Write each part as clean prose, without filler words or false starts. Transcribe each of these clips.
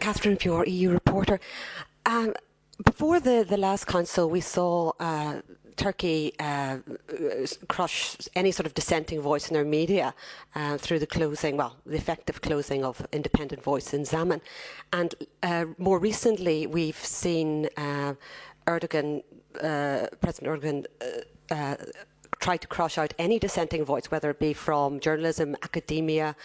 Catherine Feore, EU reporter. Before the last council, we saw Turkey crush any sort of dissenting voice in their media through the effective closing of independent voice in Zaman. And more recently, we've seen President Erdogan try to crush out any dissenting voice, whether it be from journalism, academia,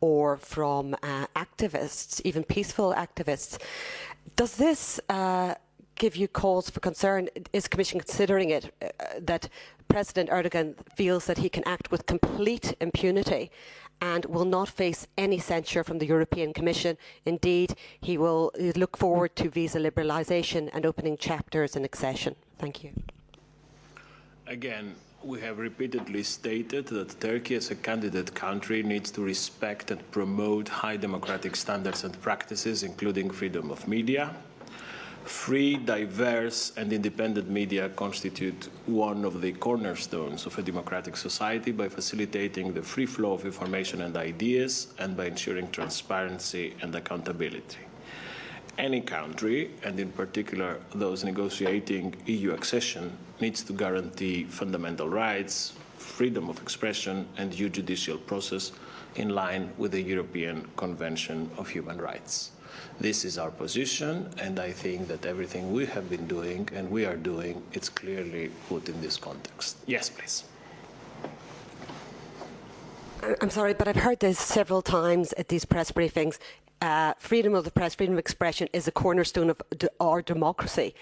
or from activists, even peaceful activists. Does this give you cause for concern? Is the Commission considering it, that President Erdogan feels that he can act with complete impunity and will not face any censure from the European Commission? Indeed, he will look forward to visa liberalisation and opening chapters in accession. Thank you. Again, we have repeatedly stated that Turkey as a candidate country needs to respect and promote high democratic standards and practices, including freedom of media. Free, diverse and independent media constitute one of the cornerstones of a democratic society by facilitating the free flow of information and ideas and by ensuring transparency and accountability. Any country, and in particular those negotiating EU accession, needs to guarantee fundamental rights, freedom of expression and due judicial process in line with the European Convention of Human Rights. This is our position, and I think that everything we have been doing and we are doing, it's clearly put in this context. Yes, please. I'm sorry, but I've heard this several times at these press briefings. Freedom of the press, freedom of expression is a cornerstone of our democracy.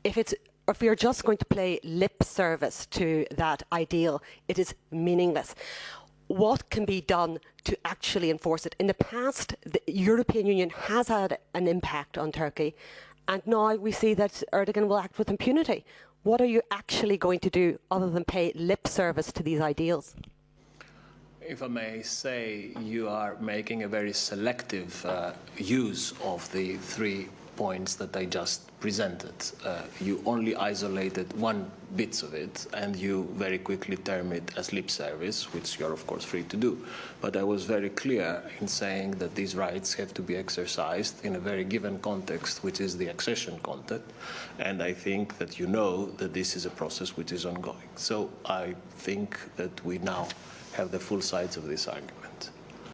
If we are just going to play lip service to that ideal, it is meaningless. What can be done to actually enforce it? In the past, the European Union has had an impact on Turkey, and now we see that Erdogan will act with impunity. What are you actually going to do other than pay lip service to these ideals? If I may say, you are making a very selective use of the 3 points that I just presented. You only isolated one bit of it, and you very quickly term it as lip service, which you're of course free to do. But I was very clear in saying that these rights have to be exercised in a very given context, which is the accession context. And I think that you know that this is a process which is ongoing. So I think that we now have the full sides of this argument.